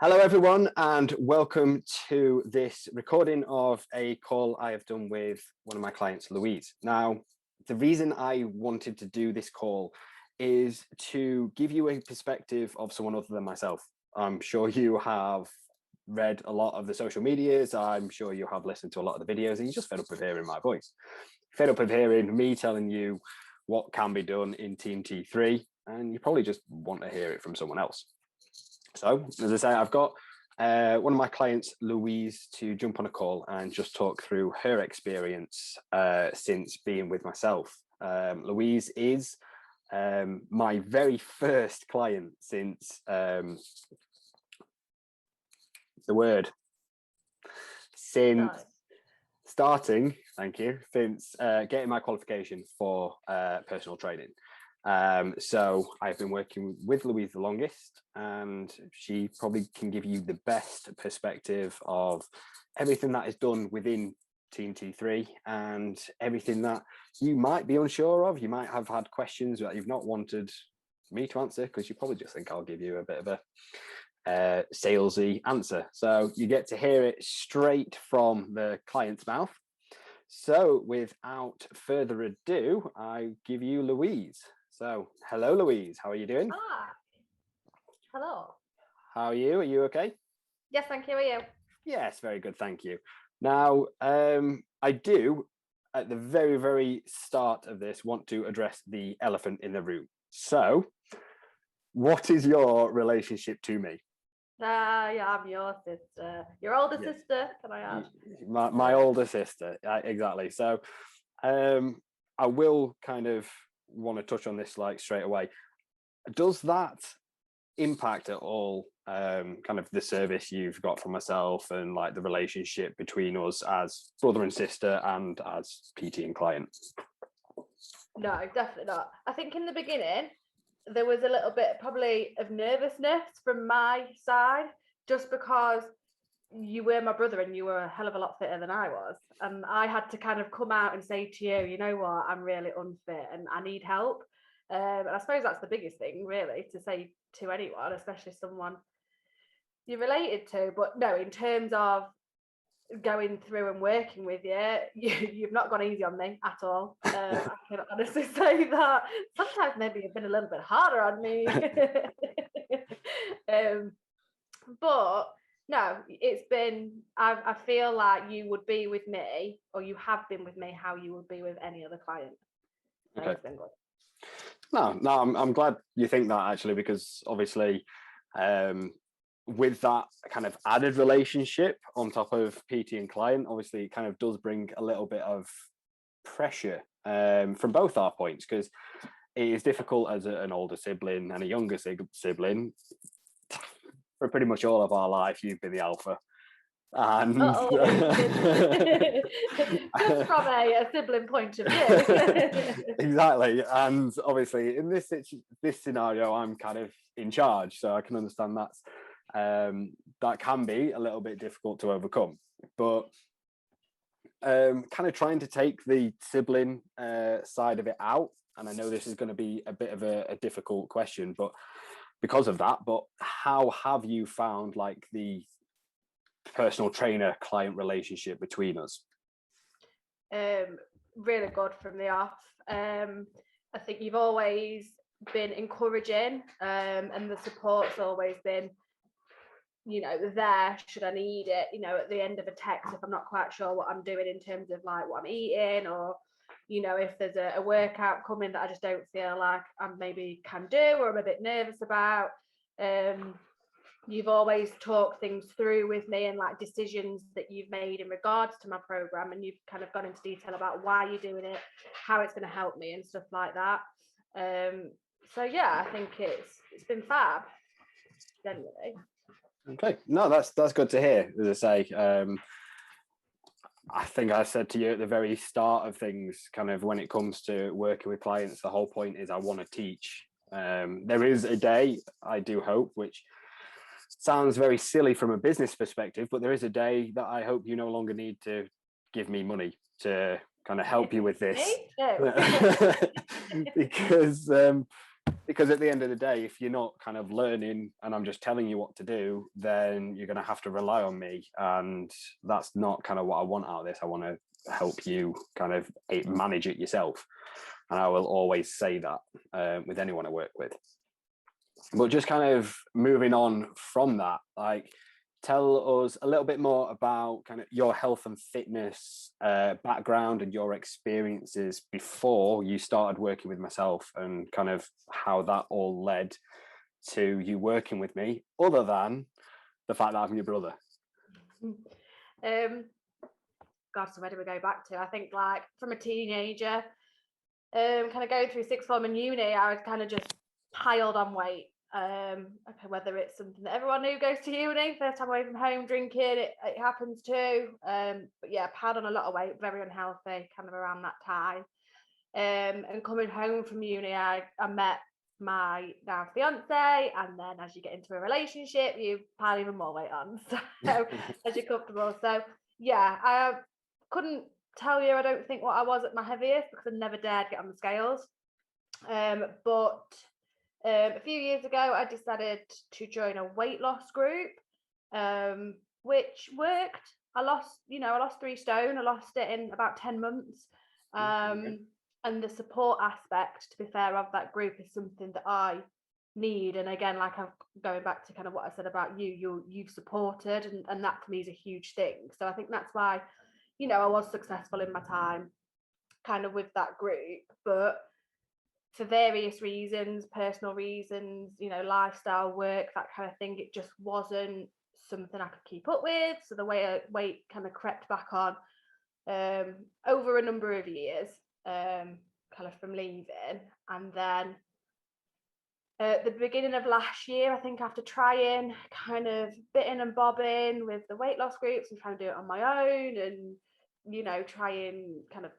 Hello, everyone, and welcome to this recording of a call I have done with one of my clients, Louise. Now, the reason I wanted to do this call is to give you a perspective of someone other than myself. I'm sure you have read a lot of the social medias. I'm sure you have listened to a lot of the videos, and you're just fed up of hearing my voice. Fed up of hearing me telling you what can be done in Team T3, and you probably just want to hear it from someone else. So, as I say, I've got one of my clients, Louise, to jump on a call and just talk through her experience since being with myself. Louise is my very first client since starting, thank you, since getting my qualification for personal training. So I've been working with Louise the longest, and she probably can give you the best perspective of everything that is done within Team T3 and everything that you might be unsure of. You might have had questions that you've not wanted me to answer because you probably just think I'll give you a bit of a salesy answer. So you get to hear it straight from the client's mouth. So without further ado, I give you Louise. So, hello, Louise. How are you doing? Hi. Hello. How are you? Are you okay? Yes, thank you. Are you? Yes, very good. Thank you. Now, I do, at the very, very start of this, want to address the elephant in the room. So, what is your relationship to me? Yeah, I'm your sister. Your older sister, can I add? My older sister, exactly. So, I will kind of want to touch on this like straight away. Does that impact at all kind of the service you've got from myself and like the relationship between us as brother and sister and as PT and client? No, definitely not. I think in the beginning there was a little bit probably of nervousness from my side, just because you were my brother and you were a hell of a lot fitter than I was, and I had to kind of come out and say to you, you know what, I'm really unfit and I need help. And I suppose that's the biggest thing really to say to anyone, especially someone you're related to. But no, in terms of going through and working with you've not gone easy on me at all. I can honestly say that. Sometimes maybe you've been a little bit harder on me. But no, it's been, I feel like you would be with me, or you have been with me, how you would be with any other client. So Okay. it's been good. No, I'm glad you think that, actually, because obviously with that kind of added relationship on top of PT and client, obviously it kind of does bring a little bit of pressure from both our points, because it is difficult as an older sibling and a younger sibling. For pretty much all of our life, you've been the alpha. And just from a sibling point of view. Exactly. And obviously in this scenario, I'm kind of in charge, so I can understand that can be a little bit difficult to overcome. But kind of trying to take the sibling side of it out, and I know this is going to be a bit of a difficult question, but because of that, but how have you found like the personal trainer client relationship between us? Really good from the off. I think you've always been encouraging, and the support's always been, there should I need it, at the end of a text, if I'm not quite sure what I'm doing in terms of like what I'm eating, or if there's a workout coming that I just don't feel like I maybe can do, or I'm a bit nervous about. You've always talked things through with me, and like decisions that you've made in regards to my program, and you've kind of gone into detail about why you're doing it, how it's going to help me and stuff like that. So yeah, I think it's been fab, generally. Okay, no, that's good to hear. As I say, I think I said to you at the very start of things, kind of when it comes to working with clients, the whole point is I want to teach. There is a day, I do hope, which sounds very silly from a business perspective, but there is a day that I hope you no longer need to give me money to kind of help you with this. Me too. Because Because at the end of the day, if you're not kind of learning and I'm just telling you what to do, then you're going to have to rely on me. And that's not kind of what I want out of this. I want to help you kind of manage it yourself. And I will always say that with anyone I work with. But just kind of moving on from that, like, tell us a little bit more about kind of your health and fitness background and your experiences before you started working with myself, and kind of how that all led to you working with me, other than the fact that I'm your brother. God, so where do we go back to? I think like from a teenager, kind of going through sixth form and uni, I was kind of just piled on weight. Okay, whether it's something that everyone who goes to uni, first time away from home drinking, it happens too. But yeah, piled on a lot of weight, very unhealthy, kind of around that time. And coming home from uni, I met my now fiance, and then as you get into a relationship, you pile even more weight on. So as you're comfortable. So yeah, I couldn't tell you, I don't think, what I was at my heaviest, because I never dared get on the scales. But a few years ago, I decided to join a weight loss group, which worked. I lost 3 stone. I lost it in about 10 months. And the support aspect, to be fair, of that group is something that I need. And again, like I'm going back to kind of what I said about you've supported, and that for me is a huge thing. So I think that's why, I was successful in my time kind of with that group. But for various reasons, personal reasons, lifestyle, work, that kind of thing, it just wasn't something I could keep up with. So the weight kind of crept back on over a number of years, kind of from leaving. And then at the beginning of last year, I think after trying kind of bitting and bobbing with the weight loss groups and trying to do it on my own, and trying kind of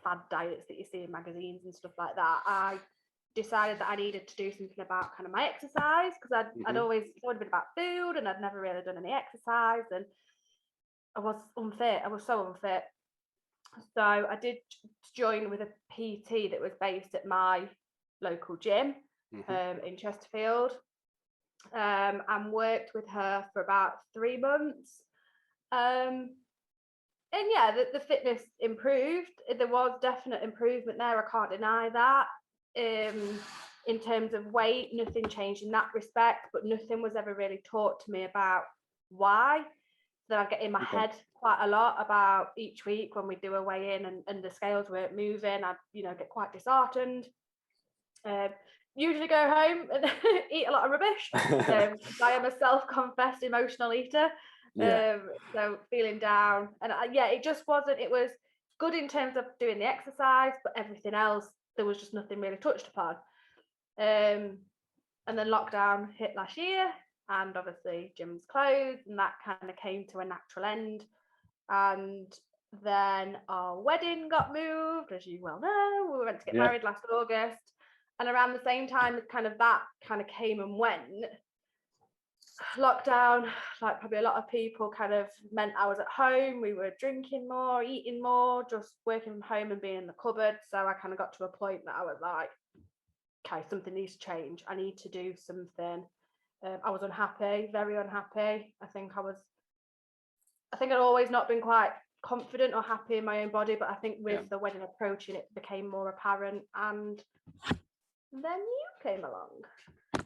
fad diets that you see in magazines and stuff like that, I decided that I needed to do something about kind of my exercise, because I'd always been about food, and I'd never really done any exercise, and I was unfit. I was so unfit. So I did join with a PT that was based at my local gym in Chesterfield, and worked with her for about 3 months. And yeah, the fitness improved. There was definite improvement there. I can't deny that. In terms of weight, nothing changed in that respect, but nothing was ever really taught to me about why. So I get in my head quite a lot about each week when we do a weigh-in and the scales weren't moving. I'd, get quite disheartened. Usually go home and eat a lot of rubbish. I am a self-confessed emotional eater. So feeling down, and it just wasn't. It was good in terms of doing the exercise, but everything else, there was just nothing really touched upon. And then lockdown hit last year, and obviously gyms closed, and that kind of came to a natural end. And then our wedding got moved, as you well know. We were meant to get married last August, and around the same time kind of that kind of came and went, lockdown, like probably a lot of people, kind of meant I was at home. We were drinking more, eating more, just working from home and being in the cupboard. So I kind of got to a point that I was like, okay, something needs to change. I need to do something. I was unhappy, very unhappy. I think I'd always not been quite confident or happy in my own body, but I think with the wedding approaching, it became more apparent. And then you came along.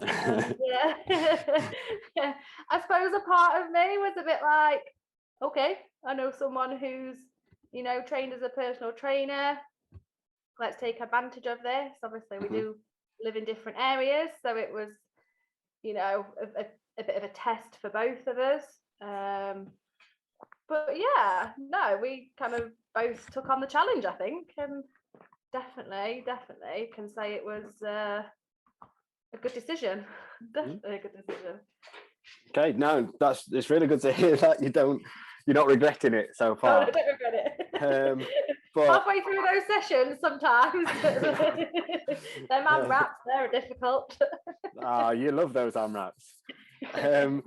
I suppose a part of me was a bit like, okay, I know someone who's trained as a personal trainer, let's take advantage of this. Obviously we do live in different areas, so it was a bit of a test for both of us, but we kind of both took on the challenge, I think, and definitely can say it was a good decision. Definitely a good decision. Okay, no, it's really good to hear that you're not regretting it so far. No, I don't regret it. But halfway through those sessions, sometimes them AMRAPs, they're difficult. You love those AMRAPs.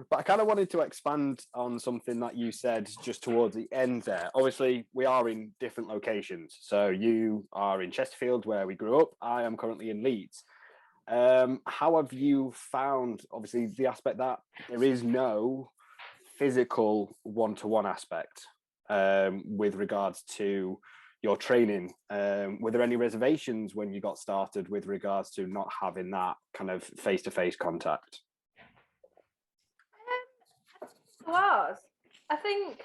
But I kind of wanted to expand on something that you said just towards the end there. Obviously, we are in different locations. So you are in Chesterfield, where we grew up. I am currently in Leeds. How have you found, obviously, the aspect that there is no physical one-to-one aspect with regards to your training? Were there any reservations when you got started with regards to not having that kind of face-to-face contact? Was. I think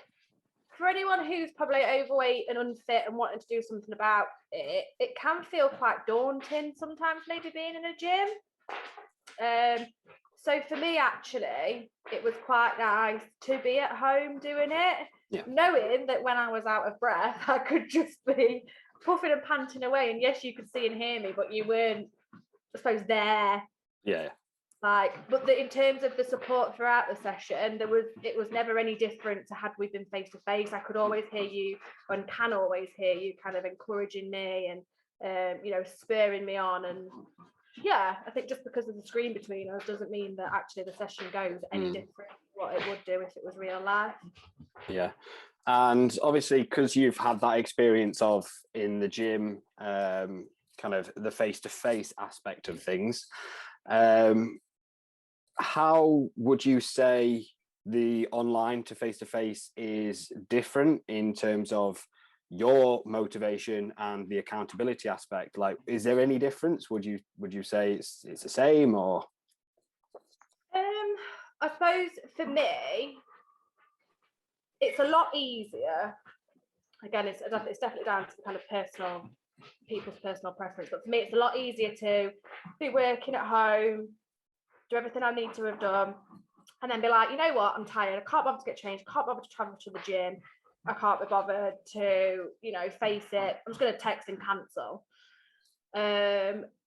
for anyone who's probably overweight and unfit and wanting to do something about it, it can feel quite daunting sometimes, maybe being in a gym. So for me, actually, it was quite nice to be at home doing it, knowing that when I was out of breath, I could just be puffing and panting away. And yes, you could see and hear me, but you weren't, I suppose, there. Yeah. But in terms of the support throughout the session, it was never any different to had we been face to face. I could always hear you, and can always hear you, kind of encouraging me and spurring me on. And yeah, I think just because of the screen between us doesn't mean that actually the session goes any different to what it would do if it was real life. Yeah. And obviously, because you've had that experience of in the gym, kind of the face-to-face aspect of things, how would you say the online to face-to-face is different in terms of your motivation and the accountability aspect? Like, is there any difference? Would you say it's the same, or? I suppose for me, it's a lot easier. Again, it's definitely down to kind of people's personal preference. But for me, it's a lot easier to be working at home, do everything I need to have done, and then be like, you know what, I'm tired. I can't bother to get changed. I can't bother to travel to the gym. I can't be bothered to, face it. I'm just going to text and cancel.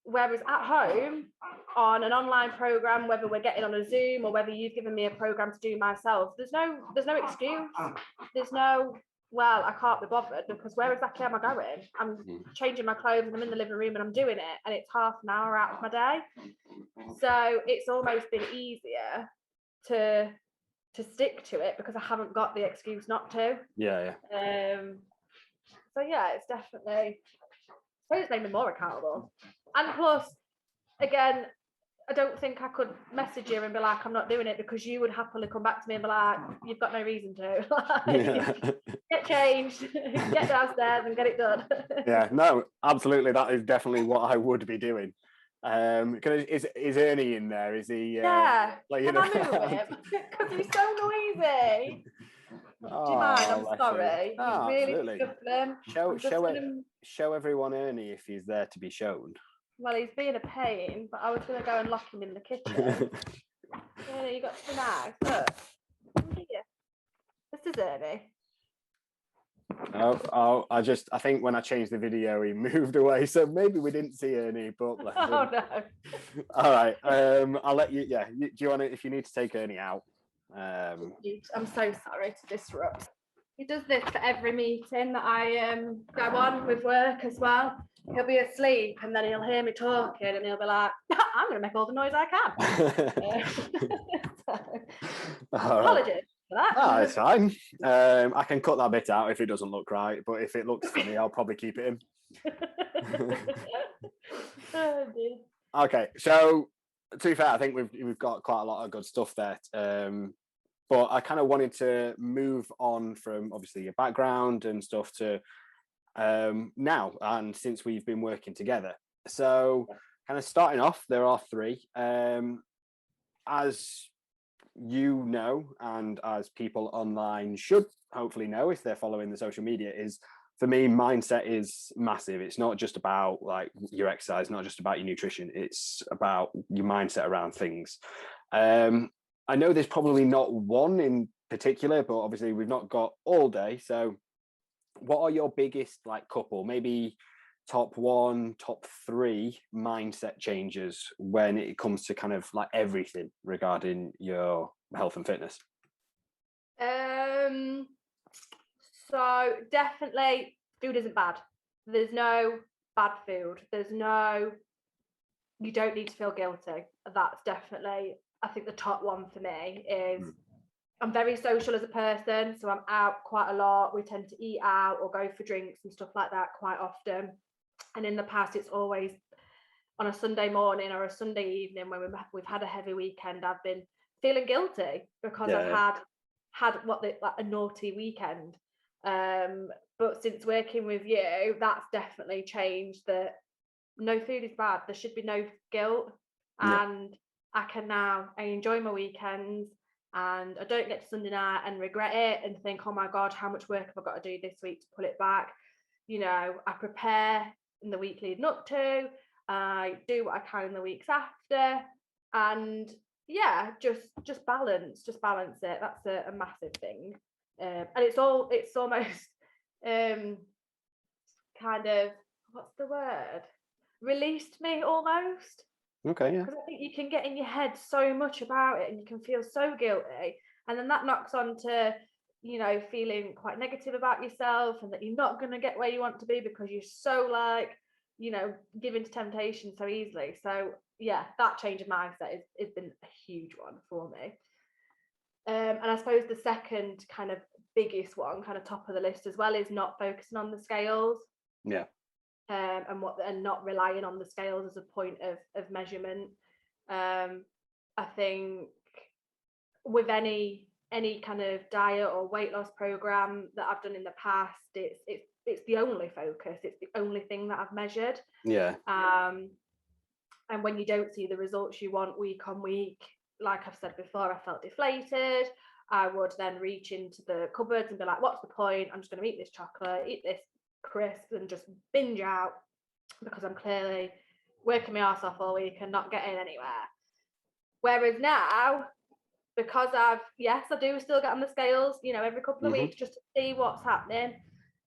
Whereas at home, on an online program, whether we're getting on a Zoom or whether you've given me a program to do myself, there's no excuse. There's no, well, I can't be bothered, because where exactly am I going? I'm changing my clothes and I'm in the living room and I'm doing it, and it's half an hour out of my day. So it's almost been easier to stick to it because I haven't got the excuse not to. Yeah. So yeah, it's definitely, I suppose it's made me more accountable. And plus, again, I don't think I could message you and be like, I'm not doing it, because you would happily come back to me and be like, you've got no reason to. Get changed, get downstairs and get it done. Yeah, no, absolutely. That is definitely what I would be doing. Is Ernie in there? Is he? Yeah. Can I move him? Because he's so noisy. Do you mind? I'm sorry. Oh, he's really absolutely. Show everyone Ernie if he's there to be shown. Well, he's being a pain, but I was going to go and lock him in the kitchen. Ernie, you got some knives? Look. Here. This is Ernie. I think when I changed the video, he moved away, so maybe we didn't see Ernie. But oh no! All right, I'll let you. Yeah, do you want to? If you need to take Ernie out, I'm so sorry to disrupt. He does this for every meeting that I go on with work as well. He'll be asleep and then he'll hear me talking and he'll be like, "I'm going to make all the noise I can." Apologies. Oh, it's fine. I can cut that bit out if it doesn't look right, but if it looks funny, I'll probably keep it in. Oh, dear. Okay, so to be fair, I think we've got quite a lot of good stuff there. But I kind of wanted to move on from obviously your background and stuff to now, and since we've been working together. So kind of starting off, there are three. As you know, and as people online should hopefully know if they're following the social media, is for me, mindset is massive. It's not just about like your exercise, not just about your nutrition, it's about your mindset around things. I know there's probably not one in particular, but obviously we've not got all day. So what are your biggest like couple, maybe top one, top three mindset changes when it comes to kind of like everything regarding your health and fitness? So definitely food isn't bad. There's no bad food. You don't need to feel guilty. That's definitely, I think, the top one for me is I'm very social as a person. So I'm out quite a lot. We tend to eat out or go for drinks and stuff like that quite often. And in the past, it's always on a Sunday morning or a Sunday evening when we've had a heavy weekend, I've been feeling guilty because I've had like a naughty weekend. But since working with you, that's definitely changed. That no food is bad. There should be no guilt, and I enjoy my weekends, and I don't get to Sunday night and regret it and think, oh my God, how much work have I got to do this week to pull it back? You know, I prepare in the week leading up to, I do what I can in the weeks after, and yeah, just balance it. That's a massive thing. And it's almost kind of, what's the word? Released me almost. Okay, yeah. Because I think you can get in your head so much about it and you can feel so guilty. And then that knocks on to, you know, feeling quite negative about yourself and that you're not going to get where you want to be because you're so like, you know, given to temptation so easily. So yeah, that change of mindset has been a huge one for me. And I suppose the second kind of biggest one, kind of top of the list as well, is not focusing on the scales. Yeah. And not relying on the scales as a point of measurement. I think with any kind of diet or weight loss program that I've done in the past, it's the only focus. It's the only thing that I've measured. Yeah. And when you don't see the results you want week on week, like I've said before, I felt deflated. I would then reach into the cupboards and be like, what's the point? I'm just going to eat this chocolate, eat this crisp, and just binge out because I'm clearly working my ass off all week and not getting anywhere. Whereas now, because I do still get on the scales, you know, every couple of weeks just to see what's happening.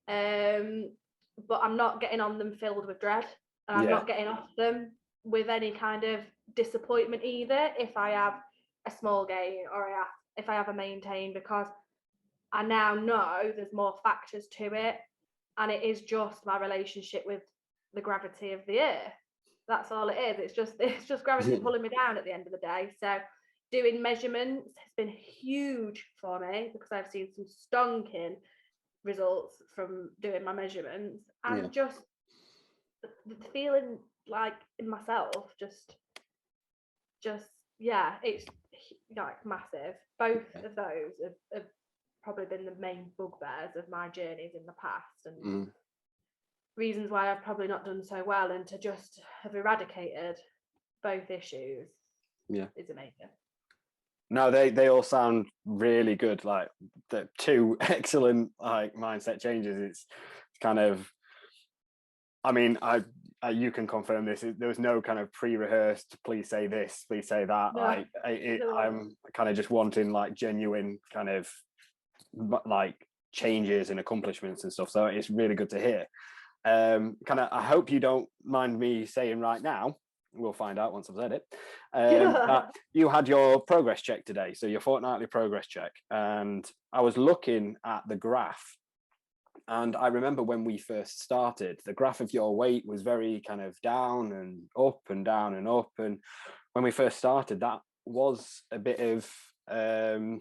But I'm not getting on them filled with dread, and I'm not getting off them with any kind of disappointment either if I have a small gain or if I have a maintain, because I now know there's more factors to it, and it is just my relationship with the gravity of the earth. That's all it is. It's just gravity pulling me down at the end of the day. So doing measurements has been huge for me because I've seen some stonking results from doing my measurements, and just the feeling like in myself, just it's like massive. Both of those have probably been the main bugbears of my journeys in the past, and reasons why I've probably not done so well, and to just have eradicated both issues is amazing. No, they all sound really good. Like the two excellent like mindset changes. It's kind of, I mean, you can confirm this. There was no kind of pre-rehearsed. Please say this. Please say that. No, I'm kind of just wanting like genuine kind of like changes and accomplishments and stuff. So it's really good to hear. I hope you don't mind me saying right now, we'll find out once I've said it, that you had your progress check today, so your fortnightly progress check, and I was looking at the graph, and I remember when we first started, the graph of your weight was very kind of down and up and down and up, and when we first started, that was a bit of a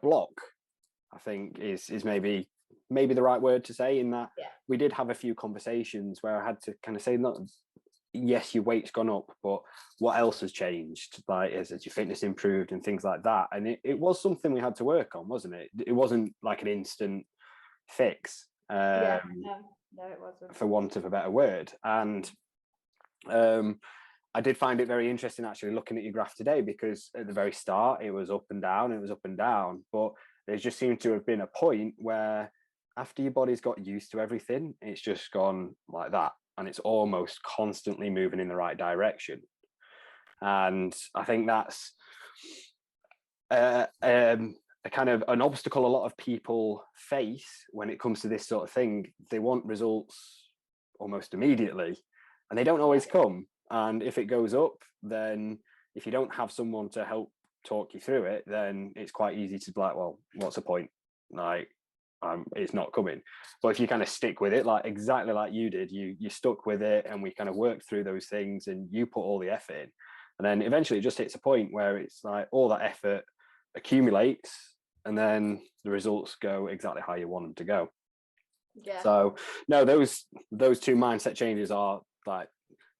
block, I think is maybe the right word to say, in that we did have a few conversations where I had to kind of say, not yes, your weight's gone up, but what else has changed? Like, has your fitness improved and things like that? And it was something we had to work on, wasn't it? It wasn't like an instant fix. No, it wasn't, for want of a better word. And I did find it very interesting actually looking at your graph today, because at the very start it was up and down, but there just seemed to have been a point where after your body's got used to everything, it's just gone like that, and it's almost constantly moving in the right direction. And I think that's a kind of an obstacle a lot of people face when it comes to this sort of thing. They want results almost immediately, and they don't always come. And if it goes up, then if you don't have someone to help talk you through it, then it's quite easy to be like, well, what's the point? Like, it's not coming. But if you kind of stick with it, like exactly like you did, you stuck with it, and we kind of worked through those things, and you put all the effort in, and then eventually it just hits a point where it's like all that effort accumulates, and then the results go exactly how you want them to go. So no, those two mindset changes are like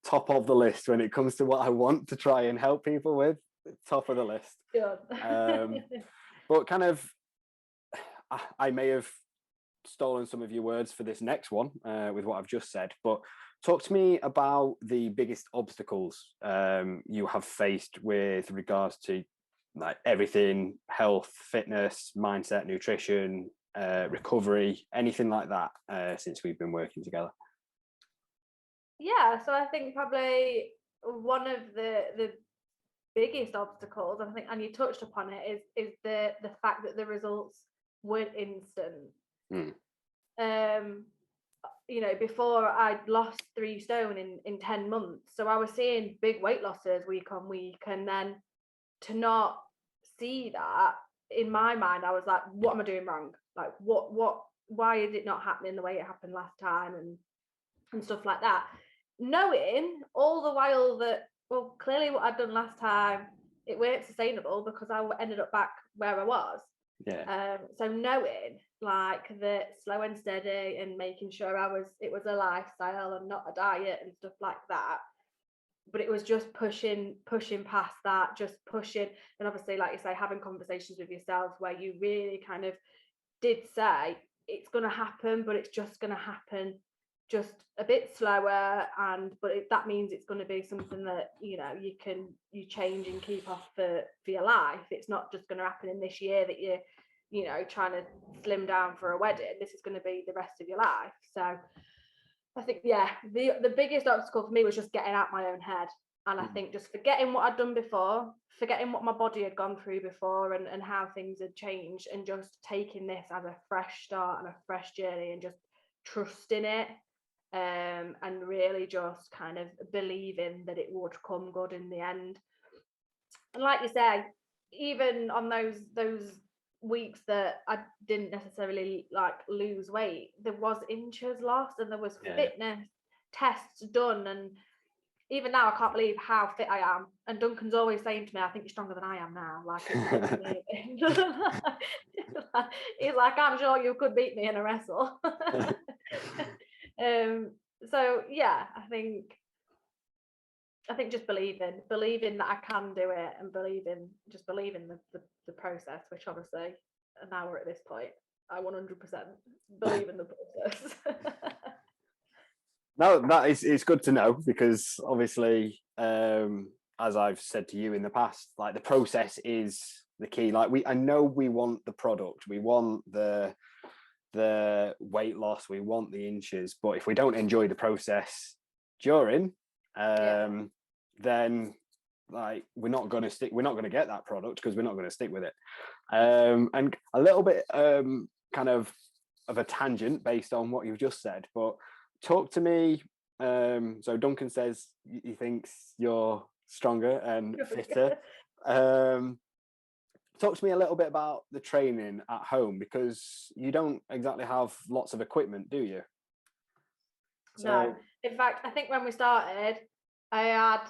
top of the list when it comes to what I want to try and help people with. Top of the list. But kind of, I may have stolen some of your words for this next one with what I've just said, but talk to me about the biggest obstacles you have faced with regards to like everything, health, fitness, mindset, nutrition, recovery, anything like that since we've been working together. Yeah, so I think probably one of the biggest obstacles, I think, and you touched upon it, is the fact that the results weren't instant. You know, before I'd lost 3 stone in 10 months, so I was seeing big weight losses week on week, and then to not see that, in my mind I was like, what am I doing wrong? Like, why is it not happening the way it happened last time, and stuff like that, knowing all the while that, well, clearly what I'd done last time, it weren't sustainable because I ended up back where I was. So knowing like the slow and steady and making sure it was a lifestyle and not a diet and stuff like that, but it was just pushing past that, just pushing. And obviously, like you say, having conversations with yourselves where you really kind of did say it's going to happen, but it's just going to happen just a bit slower, but that means it's going to be something that, you know, you change and keep off for your life. It's not just going to happen in this year that you know, trying to slim down for a wedding. This is going to be the rest of your life. So I think, yeah, the biggest obstacle for me was just getting out my own head. And I think just forgetting what I'd done before, forgetting what my body had gone through before, and how things had changed, and just taking this as a fresh start and a fresh journey, and just trusting it, and really just kind of believing that it would come good in the end. And like you say, even on those weeks that I didn't necessarily like lose weight, there was inches lost, and there was fitness tests done, and even now I can't believe how fit I am. And Duncan's always saying to me, I think you're stronger than I am now. Like, it's amazing. He's like, I'm sure you could beat me in a wrestle. So yeah, I think just believing that I can do it, and believing the process, which obviously now we're at this point, I 100% believe in the process. No, it's good to know, because obviously, as I've said to you in the past, like the process is the key. Like I know we want the product, we want the weight loss, we want the inches, but if we don't enjoy the process during, then like we're not going to get that product, because we're not going to stick with it. And a little bit kind of a tangent based on what you've just said, but talk to me. So Duncan says he thinks you're stronger and fitter. Talk to me a little bit about the training at home, because you don't exactly have lots of equipment, do you? So, no. In fact, I think when we started, I had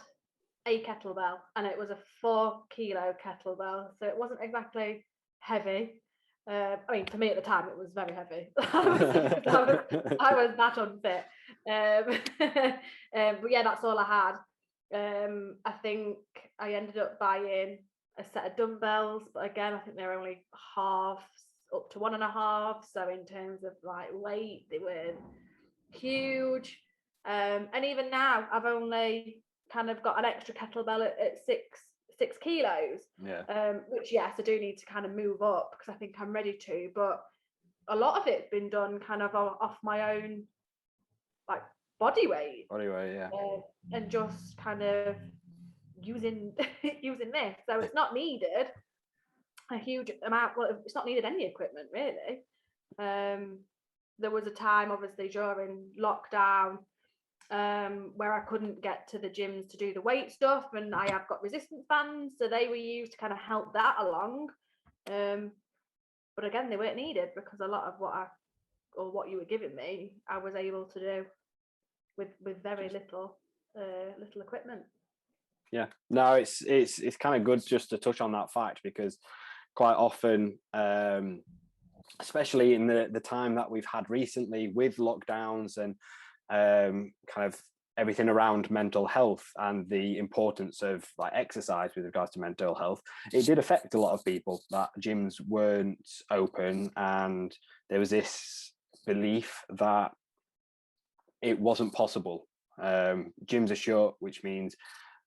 a kettlebell, and it was a 4-kilo kettlebell. So it wasn't exactly heavy. I mean, for me at the time, it was very heavy. I was that unfit. But yeah, that's all I had. I think I ended up buying a set of dumbbells, but again, I think they're only halves, up to 1.5. So in terms of like weight, they were huge. And even now, I've only kind of got an extra kettlebell at 6 kilos, which yes, I do need to kind of move up, because I think I'm ready to, but a lot of it's been done kind of off my own like body weight, and just kind of using this. So it's not needed a huge amount. Well, it's not needed any equipment really. There was a time, obviously during lockdown, where I couldn't get to the gyms to do the weight stuff, and I have got resistance bands, so they were used to kind of help that along. But again, they weren't needed, because a lot of what you were giving me, I was able to do with very little equipment. Yeah, no, it's kind of good just to touch on that fact, because quite often, especially in the time that we've had recently with lockdowns and kind of everything around mental health and the importance of like exercise with regards to mental health, it did affect a lot of people that gyms weren't open, and there was this belief that it wasn't possible. Gyms are shut, which means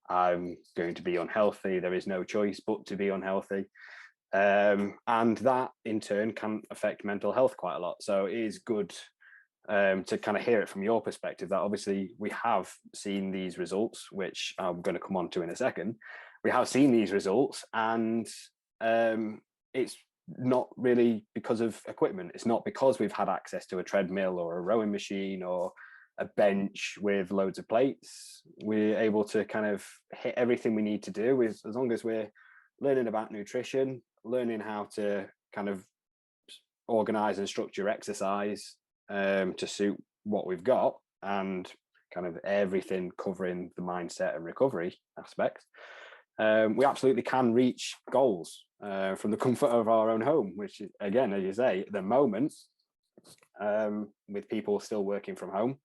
I'm going to be unhealthy. There is no choice but to be unhealthy. And that in turn can affect mental health quite a lot. So it is good to kind of hear it from your perspective that obviously we have seen these results, which I'm going to come on to in a second. We have seen these results, and it's not really because of equipment. It's not because we've had access to a treadmill or a rowing machine or a bench with loads of plates. We're able to kind of hit everything we need to do with, as long as we're learning about nutrition, learning how to kind of organize and structure exercise to suit what we've got, and kind of everything covering the mindset and recovery aspects. We absolutely can reach goals from the comfort of our own home, which, again, as you say, at the moment, with people still working from home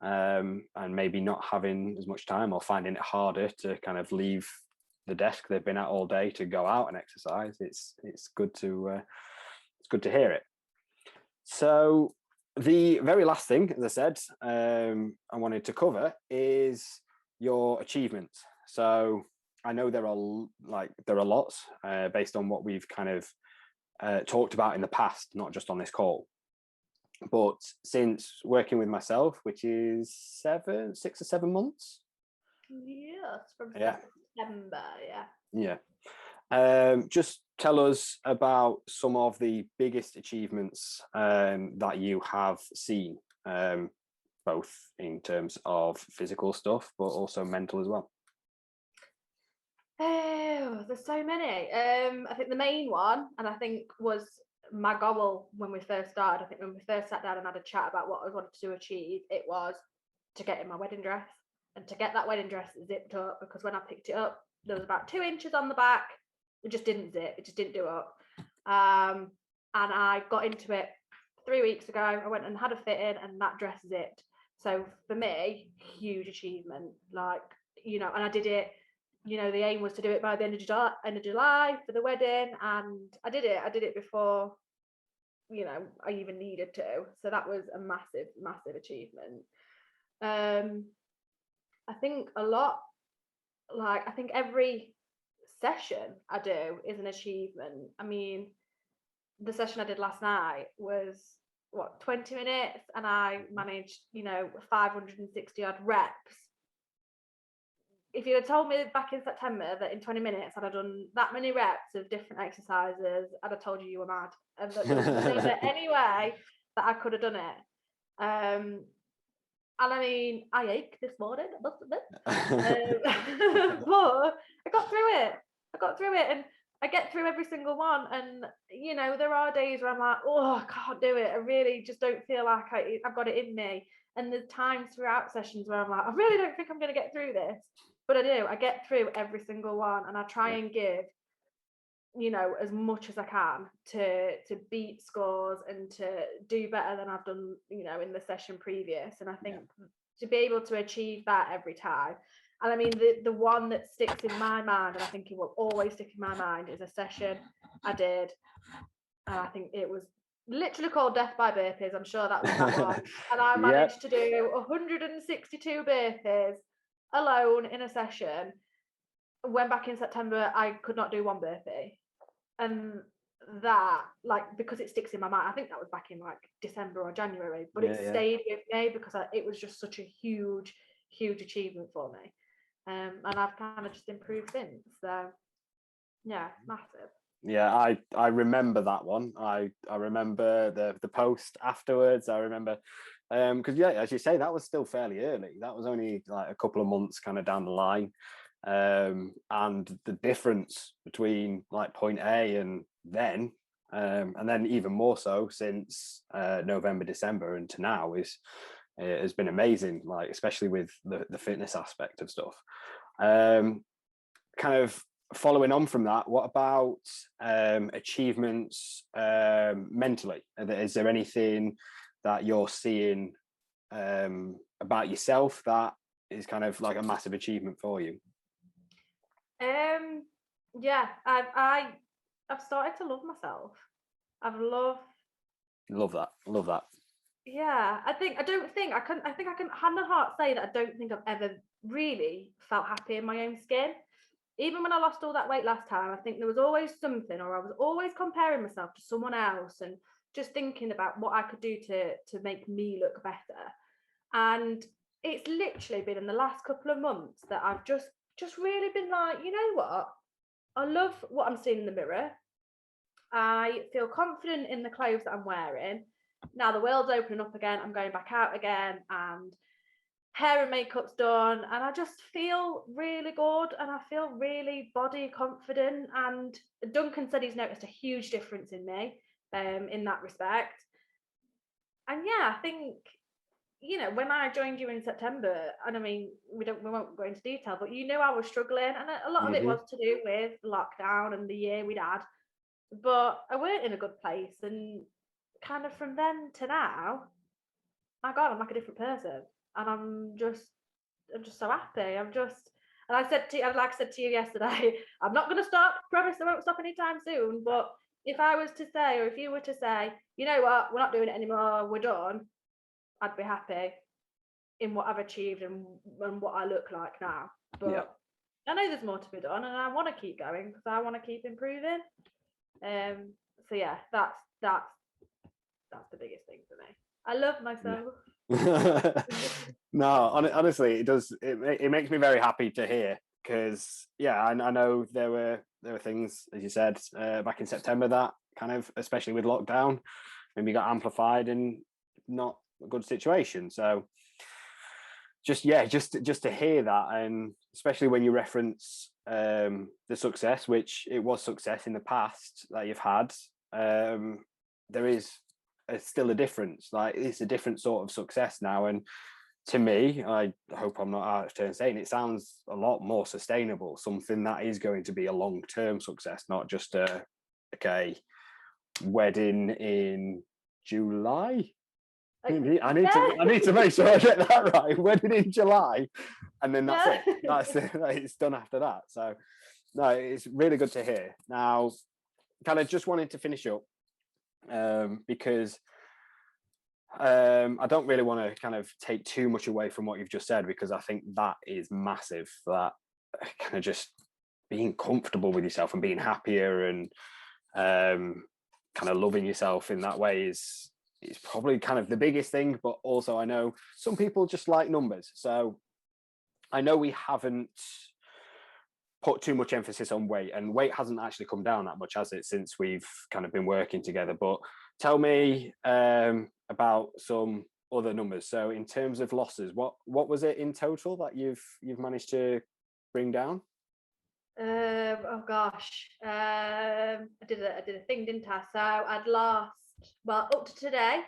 and maybe not having as much time or finding it harder to kind of leave the desk they've been at all day to go out and exercise, it's good to hear it. So the very last thing, as I said, I wanted to cover is your achievements. So I know there are lots based on what we've kind of talked about in the past, not just on this call. But since working with myself, which is 6 or 7 months. Yes, from September, yeah. Just tell us about some of the biggest achievements that you have seen, both in terms of physical stuff, but also mental as well. Oh, there's so many. I think the main one, and I think was my goal when we first started, I think when we first sat down and had a chat about what I wanted to achieve, it was to get in my wedding dress and to get that wedding dress zipped up, because when I picked it up, there was about 2 inches on the back. It just didn't zip. It just didn't do up. And I got into it 3 weeks ago. I went and had a fitting, and that dress zipped. So for me, huge achievement. Like, and I did it. The aim was to do it by the end of July for the wedding, and I did it. I did it before, I even needed to. So that was a massive, massive achievement. I think a lot, I think every session I do is an achievement. I mean, the session I did last night was 20 minutes, and I managed 560 odd reps. If you had told me back in September that in 20 minutes I'd have done that many reps of different exercises, I'd have told you were mad, and that there was never any way that I could have done it. And I mean, I ached this morning, I must admit. But I got through it, and I get through every single one. And there are days where I'm like, oh, I can't do it. I really just don't feel like I've got it in me. And there's times throughout sessions where I'm like, I really don't think I'm going to get through this. But I do. I get through every single one, and I try and give, as much as I can to beat scores and to do better than I've done, in the session previous. And I think to be able to achieve that every time. And I mean, the one that sticks in my mind, and I think it will always stick in my mind, is a session I did. And I think it was literally called Death by Burpees. I'm sure that was that one. And I managed to do 162 burpees alone in a session. When back in September, I could not do one burpee. And that, because it sticks in my mind, I think that was back in December or January, but it stayed with me because it was just such a huge, huge achievement for me. And I've kind of just improved since. So, yeah, massive. Yeah, I remember that one. I remember the post afterwards. I remember because as you say, that was still fairly early. That was only a couple of months kind of down the line. And the difference between point A and then even more so since November, December and to now has been amazing, especially with the fitness aspect of stuff. Kind of following on from that, what about achievements mentally? Is there anything that you're seeing about yourself that is kind of like a massive achievement for you? Yeah, I've started to love myself. Love that. Yeah, I think I can hand on heart say that I don't think I've ever really felt happy in my own skin. Even when I lost all that weight last time, I think there was always something, or I was always comparing myself to someone else and just thinking about what I could do to make me look better. And it's literally been in the last couple of months that I've just really been like, you know what? I love what I'm seeing in the mirror. I feel confident in the clothes that I'm wearing. Now the world's opening up again. I'm going back out again, and hair and makeup's done, and I just feel really good, and I feel really body confident. And Duncan said he's noticed a huge difference in me, in that respect. And yeah, I think, you know, when I joined you in September, and I mean, we won't go into detail, but you know, I was struggling, and a lot of it was to do with lockdown and the year we'd had. But I weren't in a good place, and kind of from then to now, my God, I'm like a different person, and I'm just so happy. And I said to you, like I said to you yesterday, I'm not going to stop. Promise, I won't stop anytime soon. But if I was to say, or if you were to say, you know what, we're not doing it anymore, we're done, I'd be happy in what I've achieved and what I look like now. But I know there's more to be done, and I want to keep going because I want to keep improving. So yeah, that's the biggest thing for me. I love myself. No, honestly, it does. It makes me very happy to hear, because I know there were things, as you said, back in September that kind of, especially with lockdown, maybe got amplified and not a good situation. So just to hear that, and especially when you reference the success, which it was success in the past that you've had, there is still a difference. Like, it's a different sort of success now, and to me, I hope I'm not out of turn saying, it sounds a lot more sustainable, something that is going to be a long-term success, not just a wedding in July. I need to make sure I get that right. Wedding in July, and then that's it. It's done after that. So no, it's really good to hear. Now, kind of just wanted to finish up, because I don't really want to kind of take too much away from what you've just said, because I think that is massive. That kind of just being comfortable with yourself and being happier and kind of loving yourself in that way is probably kind of the biggest thing. But also, I know some people just like numbers. So I know we haven't put too much emphasis on weight, and weight hasn't actually come down that much, has it, since we've kind of been working together. But tell me about some other numbers. So in terms of losses, what was it in total that you've managed to bring down? Oh gosh, I did a thing, didn't I? So I'd lost, well, up to today,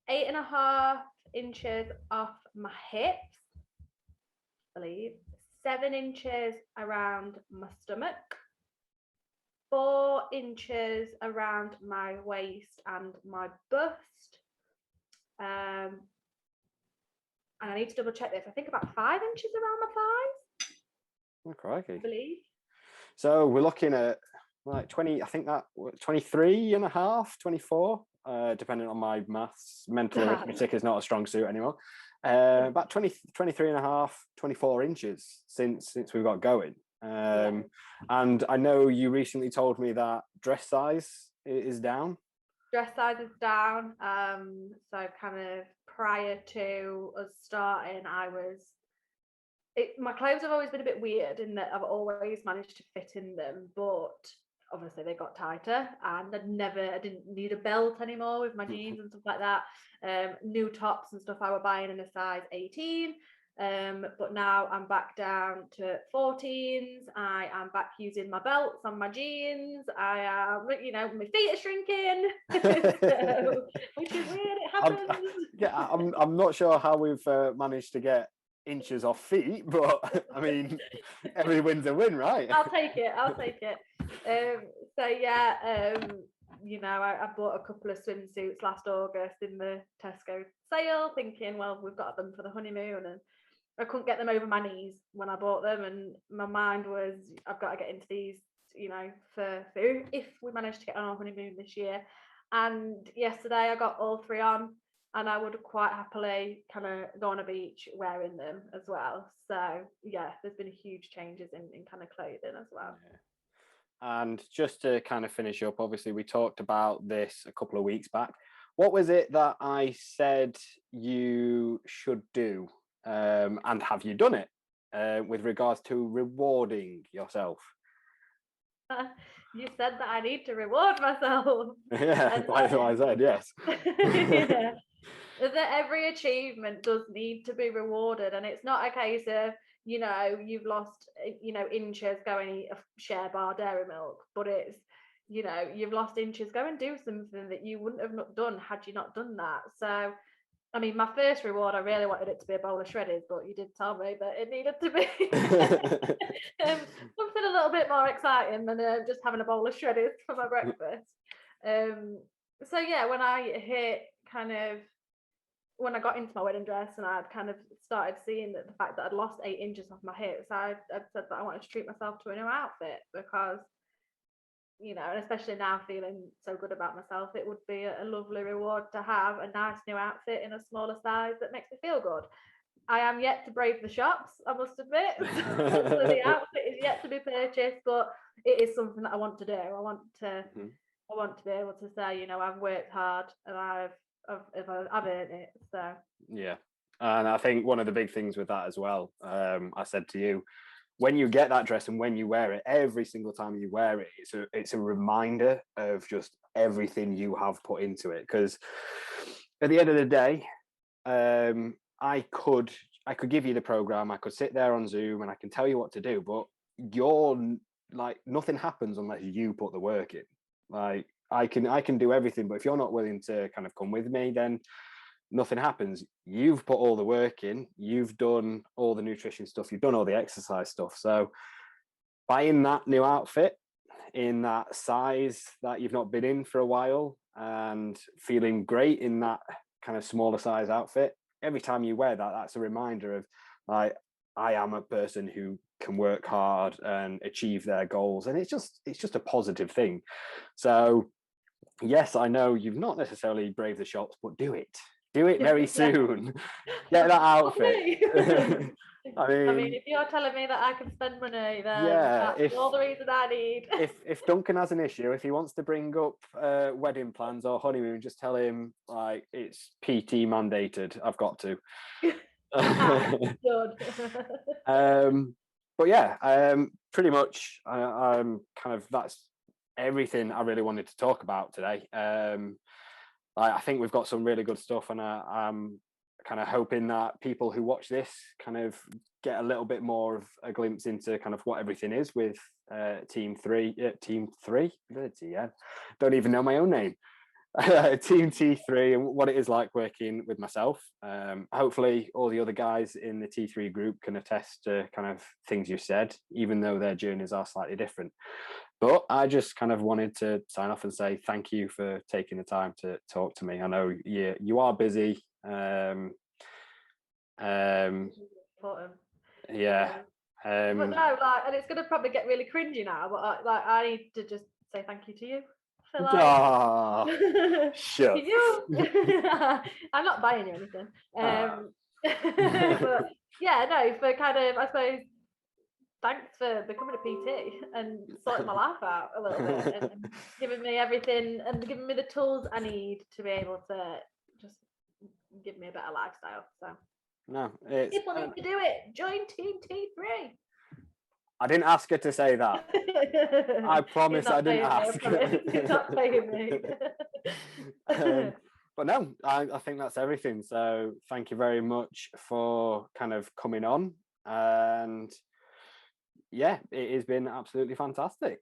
8.5 inches off my hips, I believe, 7 inches around my stomach, 4 inches around my waist and my bust, and I need to double check this. I think about 5 inches around my thighs. Oh, crikey. I believe. So we're looking at like 20, I think that 23 and a half, 24, depending on my maths. Mental arithmetic is not a strong suit anymore. About 23 and a half, 24 inches since we've got going. And I know you recently told me that dress size is down. Dress size is down. So kind of prior to us starting, my clothes have always been a bit weird in that I've always managed to fit in them, but obviously they got tighter, and I didn't need a belt anymore with my jeans and stuff like that. New tops and stuff I were buying in a size 18. But now I'm back down to 14s. I am back using my belts on my jeans. I am, my feet are shrinking. So, which is weird, it happens. I'm not sure how we've managed to get inches off feet, but I mean, every win's a win, right? I'll take it. So yeah, I bought a couple of swimsuits last August in the Tesco sale, thinking, well, we've got them for the honeymoon, and I couldn't get them over my knees when I bought them, and my mind was, I've got to get into these, for if we manage to get on our honeymoon this year. And yesterday I got all three on, and I would quite happily kind of go on a beach wearing them as well. So yeah, there's been huge changes in kind of clothing as well. Yeah. And just to kind of finish up, obviously we talked about this a couple of weeks back. What was it that I said you should do, and have you done it, with regards to rewarding yourself? You said that I need to reward myself. Yeah, like I said, yes. Yeah. That every achievement does need to be rewarded, and it's not a case of, you've lost, inches, go and eat a share bar dairy milk, but it's, you've lost inches, go and do something that you wouldn't have done had you not done that. So I mean, my first reward, I really wanted it to be a bowl of shredders, but you did tell me that it needed to be something a little bit more exciting than just having a bowl of shredders for my breakfast. So yeah, when I got into my wedding dress and I'd kind of started seeing that the fact that I'd lost 8 inches off my hips, I'd said that I wanted to treat myself to a new outfit, because and especially now feeling so good about myself, it would be a lovely reward to have a nice new outfit in a smaller size that makes me feel good. I am yet to brave the shops, I must admit. So the outfit is yet to be purchased, but it is something that I want to do. I want to be able to say, I've worked hard and I've earned it. So yeah, and I think one of the big things with that as well, I said to you, when you get that dress and when you wear it, every single time you wear it, it's a reminder of just everything you have put into it. Because at the end of the day, I could give you the program, I could sit there on Zoom and I can tell you what to do, but you're like, nothing happens unless you put the work in. Like I can do everything, but if you're not willing to kind of come with me, then nothing happens. You've put all the work in, you've done all the nutrition stuff, you've done all the exercise stuff. So buying that new outfit in that size that you've not been in for a while and feeling great in that kind of smaller size outfit, every time you wear that, that's a reminder of, like, I am a person who can work hard and achieve their goals, and it's just a positive thing. So yes, I know you've not necessarily braved the shops, but do it very soon. Get that outfit. I mean, if you're telling me that I can spend money, then yeah, that's all the reason I need. if Duncan has an issue, if he wants to bring up wedding plans or honeymoon, just tell him, like, it's PT mandated. I've got to. But yeah, pretty much I'm kind of, that's everything I really wanted to talk about today. I think we've got some really good stuff, and I'm kind of hoping that people who watch this kind of get a little bit more of a glimpse into kind of what everything is with Team 3. Yeah, don't even know my own name. Team T3, and what it is like working with myself. Hopefully all the other guys in the T3 group can attest to kind of things you said, even though their journeys are slightly different. But I just kind of wanted to sign off and say thank you for taking the time to talk to me. I know you are busy. Yeah. But no, and it's going to probably get really cringy now, but I need to just say thank you to you. Sure. I'm not buying you anything. But yeah, no, for kind of, I suppose, thanks for becoming a PT and sorting my life out a little bit and giving me everything and giving me the tools I need to be able to just give me a better lifestyle. So no, it's people need to do it. Join Team T3. I didn't ask her to say that. I promise I didn't ask. He's not paying me. But no, I think that's everything. So thank you very much for kind of coming on. And yeah, it has been absolutely fantastic.